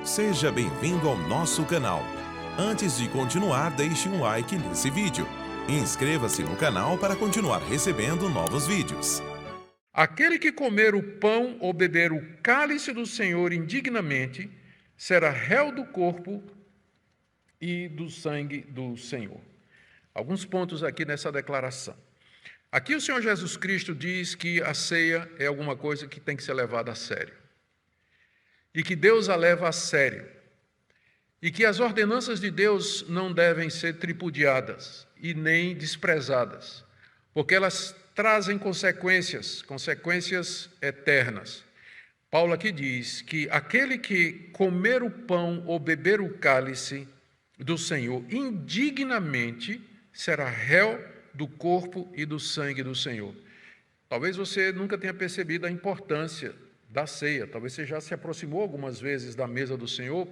Seja bem-vindo ao nosso canal. Antes de continuar, deixe um like nesse vídeo. Inscreva-se no canal para continuar recebendo novos vídeos. Aquele que comer o pão ou beber o cálice do Senhor indignamente, será réu do corpo e do sangue do Senhor. Alguns pontos aqui nessa declaração. Aqui o Senhor Jesus Cristo diz que a ceia é alguma coisa que tem que ser levada a sério. E que Deus a leva a sério. E que as ordenanças de Deus não devem ser tripudiadas e nem desprezadas, porque elas trazem consequências eternas. Paulo aqui diz que aquele que comer o pão ou beber o cálice do Senhor indignamente será réu do corpo e do sangue do Senhor. Talvez você nunca tenha percebido a importância da ceia, talvez você já se aproximou algumas vezes da mesa do Senhor,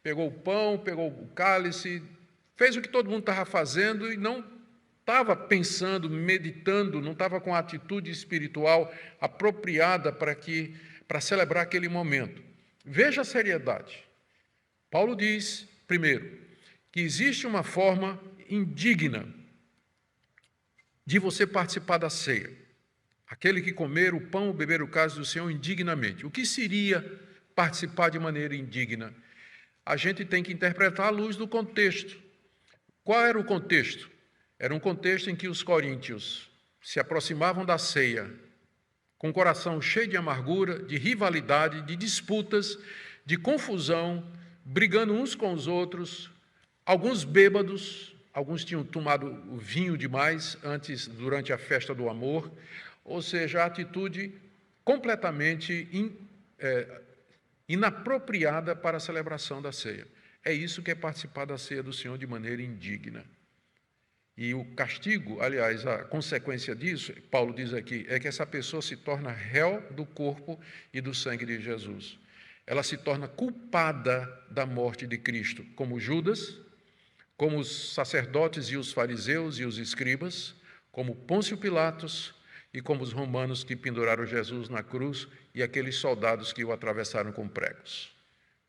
pegou o pão, pegou o cálice, fez o que todo mundo estava fazendo e não estava pensando, meditando, não estava com a atitude espiritual apropriada para celebrar aquele momento. Veja a seriedade. Paulo diz, primeiro, que existe uma forma indigna de você participar da ceia. Aquele que comer o pão ou beber o cálice do Senhor indignamente. O que seria participar de maneira indigna? A gente tem que interpretar à luz do contexto. Qual era o contexto? Era um contexto em que os coríntios se aproximavam da ceia com o coração cheio de amargura, de rivalidade, de disputas, de confusão, brigando uns com os outros, alguns bêbados, alguns tinham tomado vinho demais durante a festa do amor, ou seja, a atitude completamente inapropriada para a celebração da ceia. É isso que é participar da ceia do Senhor de maneira indigna. E o castigo, aliás, a consequência disso, Paulo diz aqui, é que essa pessoa se torna réu do corpo e do sangue de Jesus. Ela se torna culpada da morte de Cristo, como Judas, como os sacerdotes e os fariseus e os escribas, como Pôncio Pilatos e como os romanos que penduraram Jesus na cruz e aqueles soldados que o atravessaram com pregos.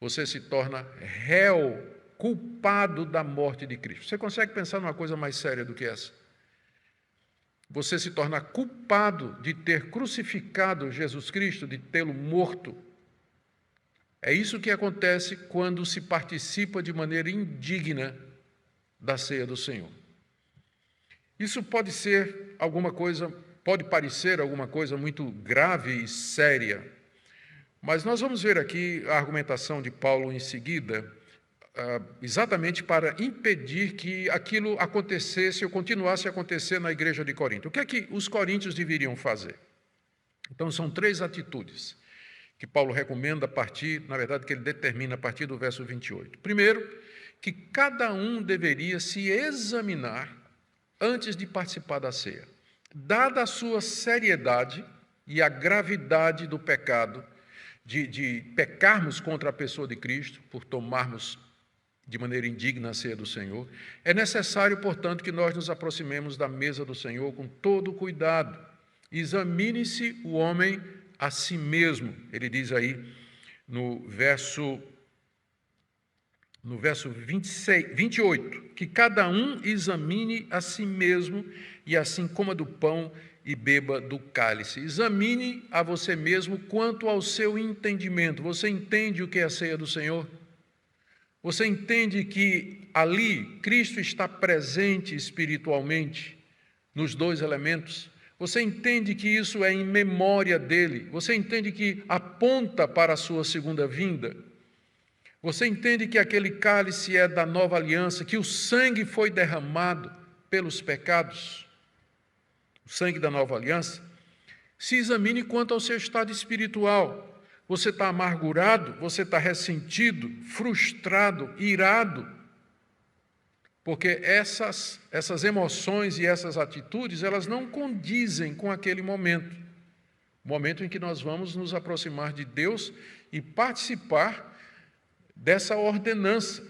Você se torna réu, culpado da morte de Cristo. Você consegue pensar numa coisa mais séria do que essa? Você se torna culpado de ter crucificado Jesus Cristo, de tê-lo morto. É isso que acontece quando se participa de maneira indigna da ceia do Senhor. Isso pode ser alguma coisa, pode parecer alguma coisa muito grave e séria, mas nós vamos ver aqui a argumentação de Paulo em seguida, exatamente para impedir que aquilo acontecesse ou continuasse a acontecer na igreja de Corinto. O que é que os coríntios deveriam fazer? Então, são 3 atitudes que Paulo recomenda que ele determina a partir do verso 28. Primeiro, que cada um deveria se examinar antes de participar da ceia. Dada a sua seriedade e a gravidade do pecado, de pecarmos contra a pessoa de Cristo, por tomarmos de maneira indigna a ceia do Senhor, é necessário, portanto, que nós nos aproximemos da mesa do Senhor com todo cuidado. Examine-se o homem a si mesmo, ele diz aí no verso 28, que cada um examine a si mesmo e assim coma do pão e beba do cálice. Examine a você mesmo quanto ao seu entendimento. Você entende o que é a ceia do Senhor? Você entende que ali Cristo está presente espiritualmente nos 2 elementos? Você entende que isso é em memória dele? Você entende que aponta para a sua segunda vinda? Você entende que aquele cálice é da nova aliança, que o sangue foi derramado pelos pecados? O sangue da nova aliança? Se examine quanto ao seu estado espiritual. Você está amargurado? Você está ressentido, frustrado, irado? Porque essas emoções e essas atitudes, elas não condizem com aquele momento. O momento em que nós vamos nos aproximar de Deus e participar dessa ordenança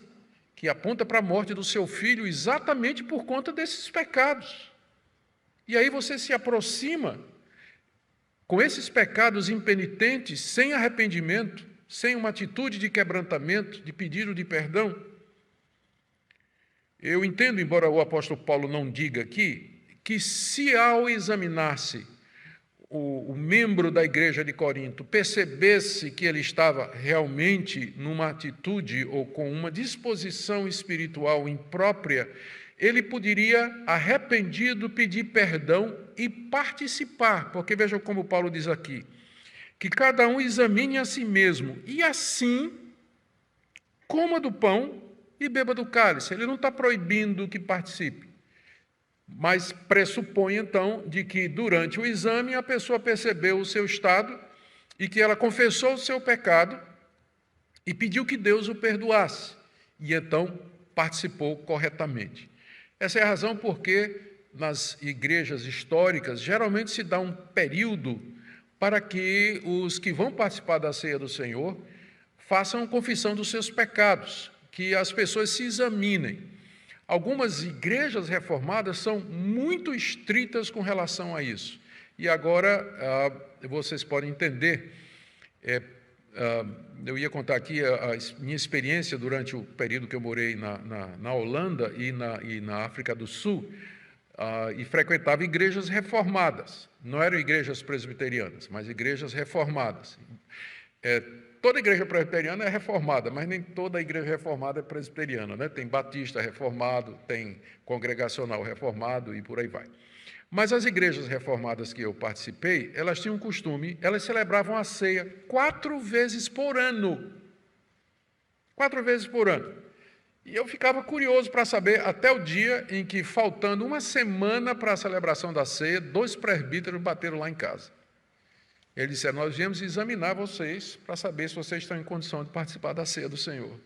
que aponta para a morte do seu filho exatamente por conta desses pecados. E aí você se aproxima com esses pecados impenitentes, sem arrependimento, sem uma atitude de quebrantamento, de pedido de perdão? Eu entendo, embora o apóstolo Paulo não diga aqui, que se ao examinar-se o membro da igreja de Corinto percebesse que ele estava realmente numa atitude ou com uma disposição espiritual imprópria, ele poderia, arrependido, pedir perdão e participar, porque vejam como Paulo diz aqui, que cada um examine a si mesmo, e assim coma do pão e beba do cálice. Ele não está proibindo que participe, mas pressupõe, então, de que durante o exame a pessoa percebeu o seu estado e que ela confessou o seu pecado e pediu que Deus o perdoasse, e então participou corretamente. Essa é a razão porque nas igrejas históricas geralmente se dá um período para que os que vão participar da ceia do Senhor façam confissão dos seus pecados, que as pessoas se examinem. Algumas igrejas reformadas são muito estritas com relação a isso. E agora vocês podem entender, eu ia contar aqui a minha experiência durante o período que eu morei na Holanda e na África do Sul, e frequentava igrejas reformadas. Não eram igrejas presbiterianas, mas igrejas reformadas. Toda igreja presbiteriana é reformada, mas nem toda igreja reformada é presbiteriana, né? Tem batista reformado, tem congregacional reformado e por aí vai. Mas as igrejas reformadas que eu participei, elas tinham um costume, elas celebravam a ceia 4 vezes por ano. 4 vezes por ano. E eu ficava curioso para saber, até o dia em que, faltando uma semana para a celebração da ceia, 2 presbíteros bateram lá em casa. Eles disseram: nós viemos examinar vocês para saber se vocês estão em condição de participar da ceia do Senhor.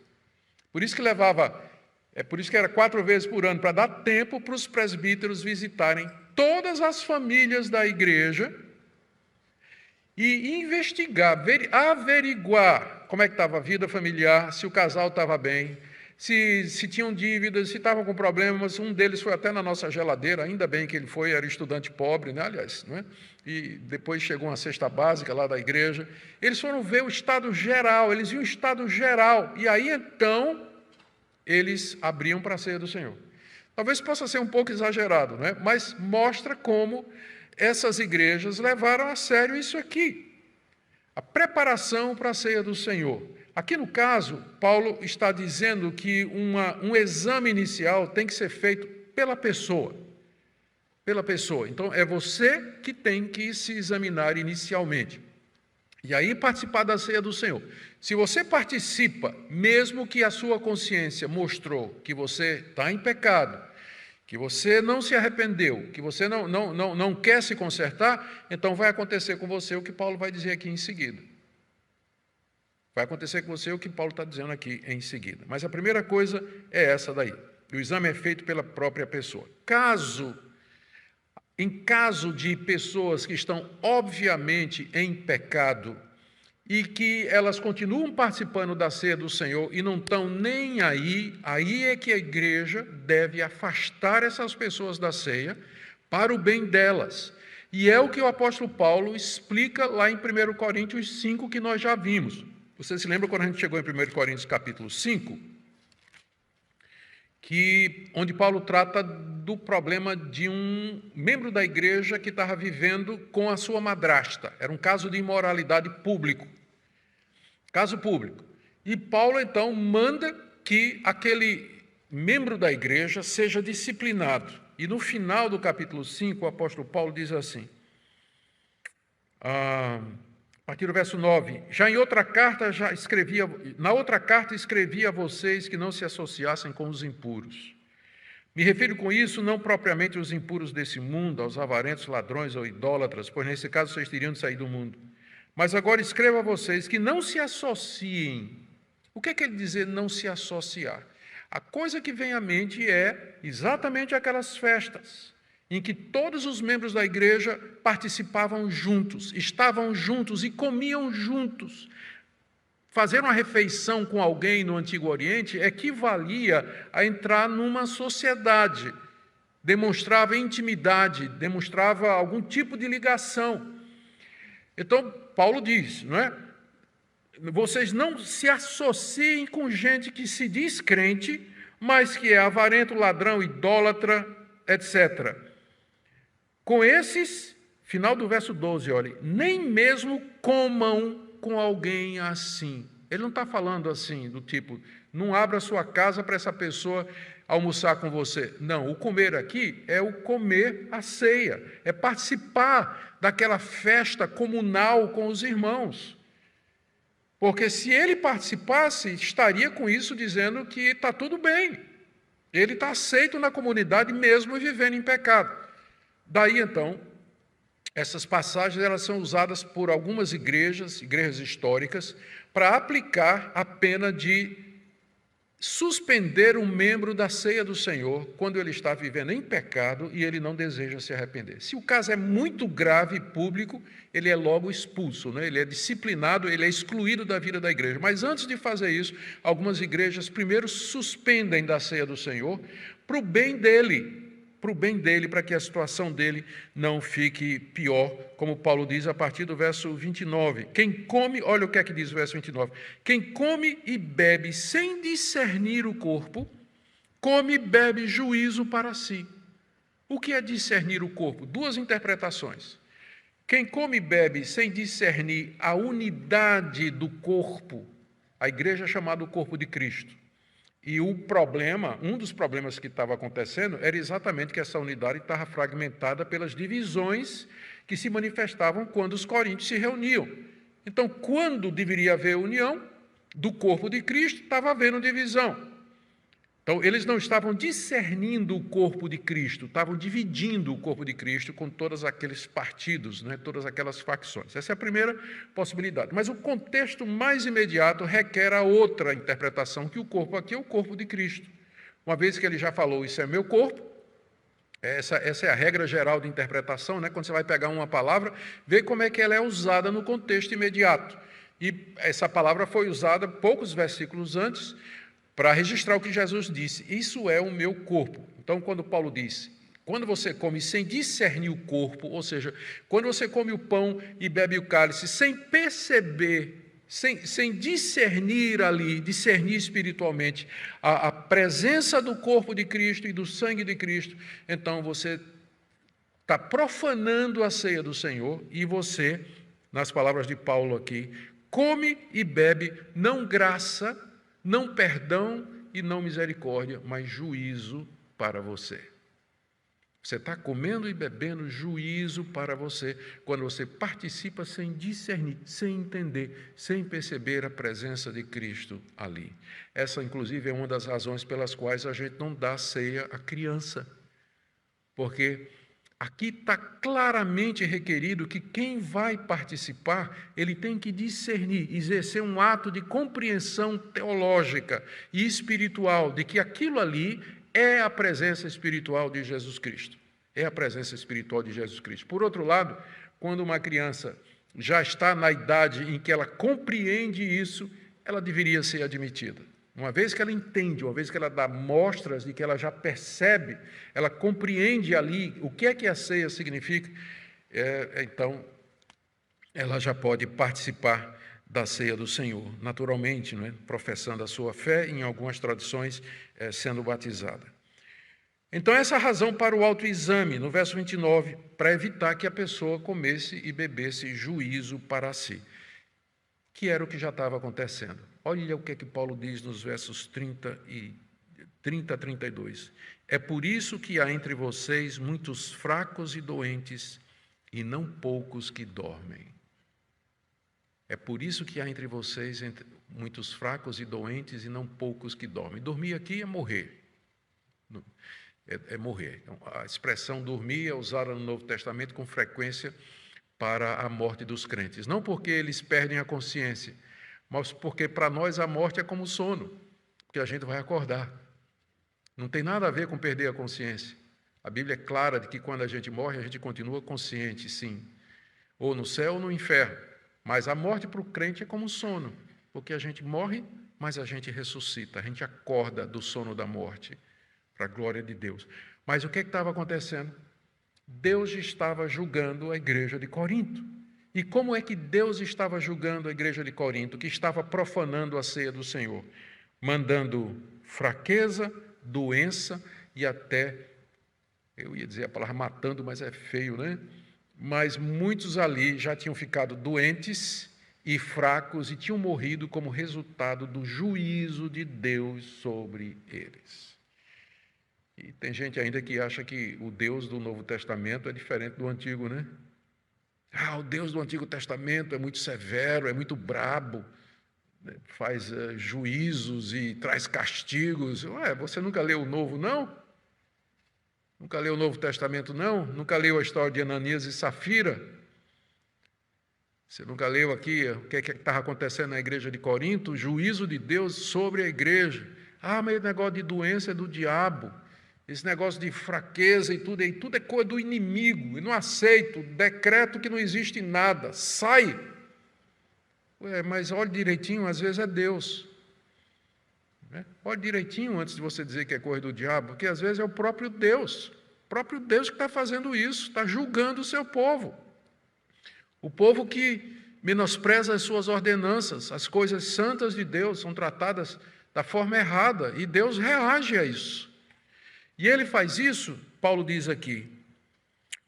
Por isso que era 4 vezes por ano, para dar tempo para os presbíteros visitarem todas as famílias da igreja e investigar, averiguar como é que estava a vida familiar, se o casal estava bem, se tinham dívidas, se estavam com problemas. Um deles foi até na nossa geladeira, ainda bem que ele foi, era estudante pobre, né, aliás, não é? E depois chegou uma cesta básica lá da igreja. Eles foram ver o estado geral, eles viam o estado geral, e aí então eles abriam para a ceia do Senhor. Talvez possa ser um pouco exagerado, né? Mas mostra como essas igrejas levaram a sério isso aqui, a preparação para a ceia do Senhor. Aqui no caso, Paulo está dizendo que um exame inicial tem que ser feito pela pessoa. Pela pessoa. Então, é você que tem que se examinar inicialmente. E aí participar da ceia do Senhor. Se você participa, mesmo que a sua consciência mostrou que você está em pecado, que você não se arrependeu, que você não quer se consertar, então vai acontecer com você o que Paulo vai dizer aqui em seguida. Vai acontecer com você o que Paulo está dizendo aqui em seguida. Mas a primeira coisa é essa daí. O exame é feito pela própria pessoa. Em caso de pessoas que estão obviamente em pecado e que elas continuam participando da ceia do Senhor e não estão nem aí é que a igreja deve afastar essas pessoas da ceia para o bem delas. E é o que o apóstolo Paulo explica lá em 1 Coríntios 5, que nós já vimos. Você se lembra quando a gente chegou em 1 Coríntios capítulo 5, onde Paulo trata do problema de um membro da igreja que estava vivendo com a sua madrasta. Era um caso de imoralidade público. Caso público. E Paulo, então, manda que aquele membro da igreja seja disciplinado. E no final do capítulo 5, o apóstolo Paulo diz assim, a partir do verso 9, na outra carta escrevi a vocês que não se associassem com os impuros. Me refiro com isso não propriamente aos impuros desse mundo, aos avarentos, ladrões ou idólatras, pois nesse caso vocês teriam de sair do mundo. Mas agora escrevo a vocês que não se associem. O que ele dizer não se associar? A coisa que vem à mente é exatamente aquelas festas em que todos os membros da igreja participavam juntos, estavam juntos e comiam juntos. Fazer uma refeição com alguém no Antigo Oriente equivalia a entrar numa sociedade, demonstrava intimidade, demonstrava algum tipo de ligação. Então, Paulo diz, não é? vocês não se associem com gente que se diz crente, mas que é avarento, ladrão, idólatra, etc. Com esses, final do verso 12, olha, nem mesmo comam com alguém assim. Ele não está falando assim, do tipo, não abra sua casa para essa pessoa almoçar com você. Não, o comer aqui é o comer a ceia, é participar daquela festa comunal com os irmãos. Porque se ele participasse, estaria com isso dizendo que está tudo bem. Ele está aceito na comunidade mesmo vivendo em pecado. Daí, então, essas passagens elas são usadas por algumas igrejas históricas, para aplicar a pena de suspender um membro da ceia do Senhor quando ele está vivendo em pecado e ele não deseja se arrepender. Se o caso é muito grave e público, ele é logo expulso, né? Ele é disciplinado, ele é excluído da vida da igreja. Mas antes de fazer isso, algumas igrejas primeiro suspendem da ceia do Senhor para o bem dele, para que a situação dele não fique pior, como Paulo diz a partir do verso 29. Quem come, olha o que é que diz o verso 29, quem come e bebe sem discernir o corpo, come e bebe juízo para si. O que é discernir o corpo? Duas interpretações. Quem come e bebe sem discernir a unidade do corpo, a igreja é chamada o corpo de Cristo. E o problema, um dos problemas que estava acontecendo, era exatamente que essa unidade estava fragmentada pelas divisões que se manifestavam quando os coríntios se reuniam. Então, quando deveria haver união do corpo de Cristo, estava havendo divisão. Então, eles não estavam discernindo o corpo de Cristo, estavam dividindo o corpo de Cristo com todos aqueles partidos, né, todas aquelas facções. Essa é a primeira possibilidade. Mas o contexto mais imediato requer a outra interpretação, que o corpo aqui é o corpo de Cristo. Uma vez que ele já falou, isso é meu corpo, essa é a regra geral de interpretação, né? Quando você vai pegar uma palavra, vê como é que ela é usada no contexto imediato. E essa palavra foi usada poucos versículos antes, para registrar o que Jesus disse, isso é o meu corpo. Então, quando Paulo diz, quando você come sem discernir o corpo, ou seja, quando você come o pão e bebe o cálice sem perceber, sem discernir ali, discernir espiritualmente a presença do corpo de Cristo e do sangue de Cristo, então você está profanando a ceia do Senhor e você, nas palavras de Paulo aqui, come e bebe não graça, não perdão e não misericórdia, mas juízo para você. Você está comendo e bebendo juízo para você, quando você participa sem discernir, sem entender, sem perceber a presença de Cristo ali. Essa, inclusive, é uma das razões pelas quais a gente não dá ceia à criança. Porque aqui está claramente requerido que quem vai participar, ele tem que discernir, exercer um ato de compreensão teológica e espiritual de que aquilo ali é a presença espiritual de Jesus Cristo. É a presença espiritual de Jesus Cristo. Por outro lado, quando uma criança já está na idade em que ela compreende isso, ela deveria ser admitida. Uma vez que ela entende, uma vez que ela dá mostras de que ela já percebe, ela compreende ali o que é que a ceia significa, então ela já pode participar da ceia do Senhor, naturalmente, não é? Professando a sua fé, em algumas tradições, sendo batizada. Então, essa é a razão para o autoexame, no verso 29, para evitar que a pessoa comesse e bebesse juízo para si, que era o que já estava acontecendo. Olha o que é que Paulo diz nos versos 30 a 32. É por isso que há entre vocês muitos fracos e doentes, e não poucos que dormem. É por isso que há entre vocês muitos fracos e doentes, e não poucos que dormem. Dormir aqui é morrer. É morrer. Então, a expressão dormir é usada no Novo Testamento com frequência para a morte dos crentes. Não porque eles perdem a consciência, mas porque para nós a morte é como sono, porque a gente vai acordar. Não tem nada a ver com perder a consciência. A Bíblia é clara de que quando a gente morre, a gente continua consciente, sim. Ou no céu ou no inferno. Mas a morte para o crente é como sono, porque a gente morre, mas a gente ressuscita, a gente acorda do sono da morte, para a glória de Deus. Mas o que estava acontecendo? Deus estava julgando a igreja de Corinto. E como é que Deus estava julgando a igreja de Corinto, que estava profanando a ceia do Senhor? Mandando fraqueza, doença e até, eu ia dizer a palavra matando, mas é feio, né? Mas muitos ali já tinham ficado doentes e fracos e tinham morrido como resultado do juízo de Deus sobre eles. E tem gente ainda que acha que o Deus do Novo Testamento é diferente do Antigo, né? O Deus do Antigo Testamento é muito severo, é muito brabo, né? Faz juízos e traz castigos. Ué, você nunca leu o Novo, não? Nunca leu o Novo Testamento, não? Nunca leu a história de Ananias e Safira? Você nunca leu aqui o que estava acontecendo na igreja de Corinto? O juízo de Deus sobre a igreja. Mas esse negócio de doença é do diabo. Esse negócio de fraqueza e tudo é coisa do inimigo. Eu não aceito, decreto que não existe nada. Sai! Mas olhe direitinho, às vezes é Deus. Olhe direitinho antes de você dizer que é coisa do diabo, porque às vezes é o próprio Deus que está fazendo isso, está julgando o seu povo. O povo que menospreza as suas ordenanças, as coisas santas de Deus são tratadas da forma errada, e Deus reage a isso. E ele faz isso, Paulo diz aqui,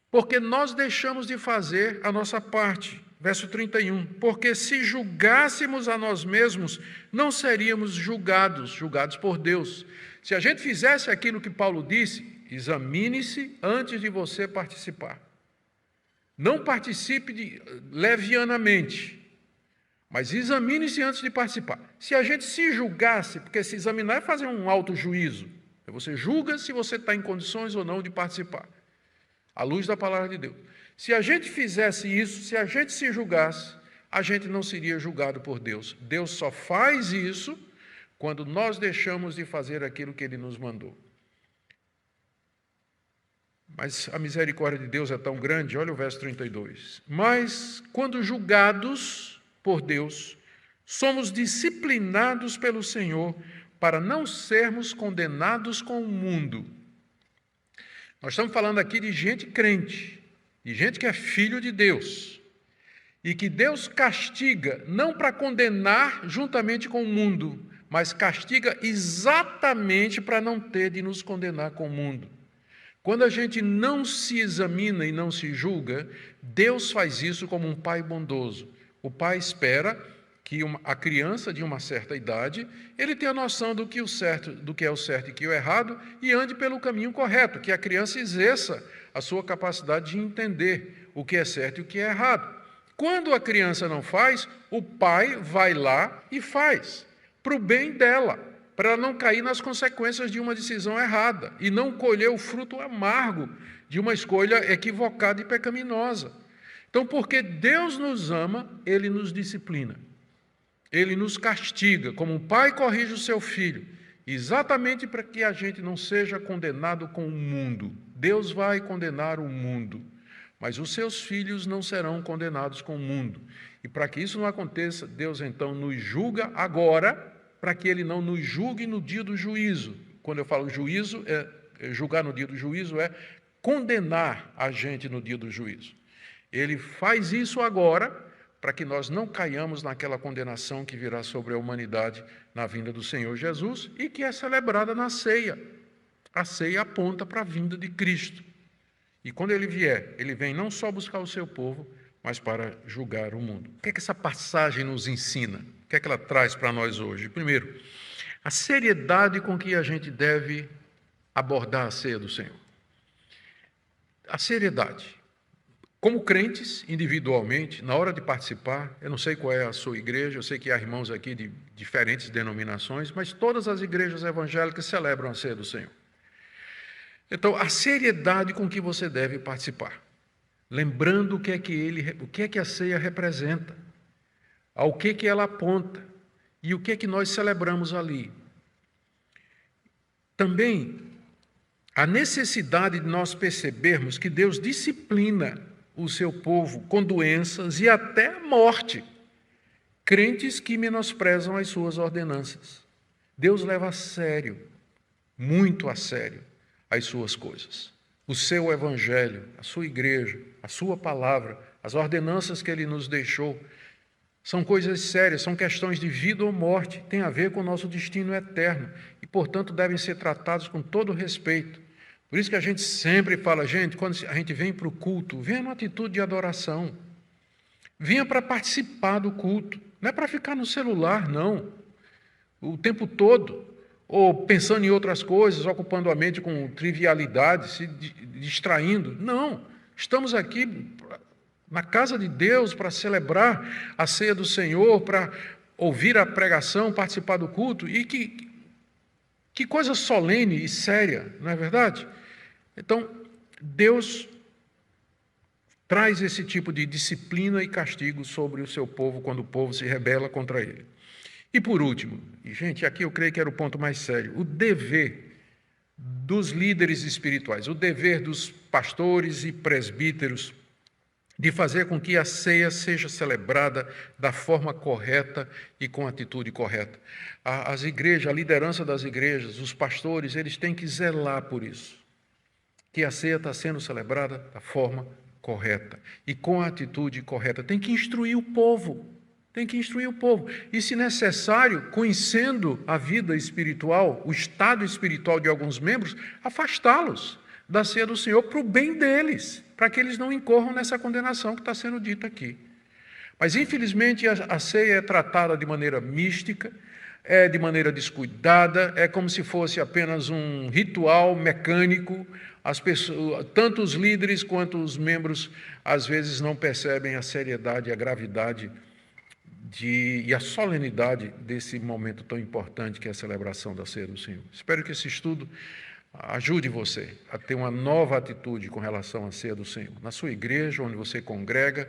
porque nós deixamos de fazer a nossa parte. Verso 31, porque se julgássemos a nós mesmos, não seríamos julgados por Deus. Se a gente fizesse aquilo que Paulo disse, examine-se antes de você participar. Não participe levianamente, mas examine-se antes de participar. Se a gente se julgasse, porque se examinar é fazer um autojuízo, você julga se você está em condições ou não de participar, à luz da palavra de Deus. Se a gente fizesse isso, se a gente se julgasse, a gente não seria julgado por Deus. Deus só faz isso quando nós deixamos de fazer aquilo que Ele nos mandou. Mas a misericórdia de Deus é tão grande, olha o verso 32. Mas, quando julgados por Deus, somos disciplinados pelo Senhor para não sermos condenados com o mundo. Nós estamos falando aqui de gente crente, de gente que é filho de Deus, e que Deus castiga não para condenar juntamente com o mundo, mas castiga exatamente para não ter de nos condenar com o mundo. Quando a gente não se examina e não se julga, Deus faz isso como um pai bondoso. O pai espera que a criança de uma certa idade, ele tenha noção do que é o certo e o que é o errado e ande pelo caminho correto, que a criança exerça a sua capacidade de entender o que é certo e o que é errado. Quando a criança não faz, o pai vai lá e faz, para o bem dela, para ela não cair nas consequências de uma decisão errada e não colher o fruto amargo de uma escolha equivocada e pecaminosa. Então, porque Deus nos ama, Ele nos disciplina. Ele nos castiga, como um pai corrige o seu filho, exatamente para que a gente não seja condenado com o mundo. Deus vai condenar o mundo, mas os seus filhos não serão condenados com o mundo. E para que isso não aconteça, Deus então nos julga agora, para que Ele não nos julgue no dia do juízo. Quando eu falo juízo, julgar no dia do juízo é condenar a gente no dia do juízo. Ele faz isso agora, para que nós não caiamos naquela condenação que virá sobre a humanidade na vinda do Senhor Jesus e que é celebrada na ceia. A ceia aponta para a vinda de Cristo. E quando Ele vier, Ele vem não só buscar o seu povo, mas para julgar o mundo. O que é que essa passagem nos ensina? O que é que ela traz para nós hoje? Primeiro, a seriedade com que a gente deve abordar a ceia do Senhor. A seriedade. Como crentes, individualmente, na hora de participar, eu não sei qual é a sua igreja, eu sei que há irmãos aqui de diferentes denominações, mas todas as igrejas evangélicas celebram a ceia do Senhor. Então, a seriedade com que você deve participar, lembrando o que é que a ceia representa, ao que ela aponta e o que é que nós celebramos ali. Também, a necessidade de nós percebermos que Deus disciplina o seu povo com doenças e até a morte, crentes que menosprezam as suas ordenanças. Deus leva a sério, muito a sério, as suas coisas. O seu evangelho, a sua igreja, a sua palavra, as ordenanças que ele nos deixou. São coisas sérias, são questões de vida ou morte, tem a ver com o nosso destino eterno e, portanto, devem ser tratados com todo respeito. Por isso que a gente sempre fala, gente, quando a gente vem para o culto, venha numa atitude de adoração. Venha para participar do culto, não é para ficar no celular, não, o tempo todo, ou pensando em outras coisas, ocupando a mente com trivialidades, se distraindo. Não, estamos aqui na casa de Deus para celebrar a ceia do Senhor, para ouvir a pregação, participar do culto, e que coisa solene e séria, não é verdade? Então, Deus traz esse tipo de disciplina e castigo sobre o seu povo quando o povo se rebela contra ele. E por último, e gente, aqui eu creio que era o ponto mais sério, o dever dos líderes espirituais, o dever dos pastores e presbíteros de fazer com que a ceia seja celebrada da forma correta e com a atitude correta. As igrejas, a liderança das igrejas, os pastores, eles têm que zelar por isso, que a ceia está sendo celebrada da forma correta e com a atitude correta. Tem que instruir o povo, e, se necessário, conhecendo a vida espiritual, o estado espiritual de alguns membros, afastá-los da ceia do Senhor para o bem deles, para que eles não incorram nessa condenação que está sendo dita aqui. Mas, infelizmente, a ceia é tratada de maneira mística, de maneira descuidada, é como se fosse apenas um ritual mecânico. As pessoas, tanto os líderes quanto os membros, às vezes não percebem a seriedade, a gravidade e a solenidade desse momento tão importante que é a celebração da ceia do Senhor. Espero que esse estudo ajude você a ter uma nova atitude com relação à ceia do Senhor. Na sua igreja, onde você congrega,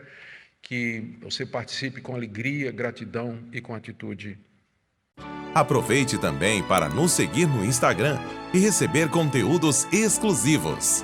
que você participe com alegria, gratidão e com atitude. Aproveite também para nos seguir no Instagram e receber conteúdos exclusivos.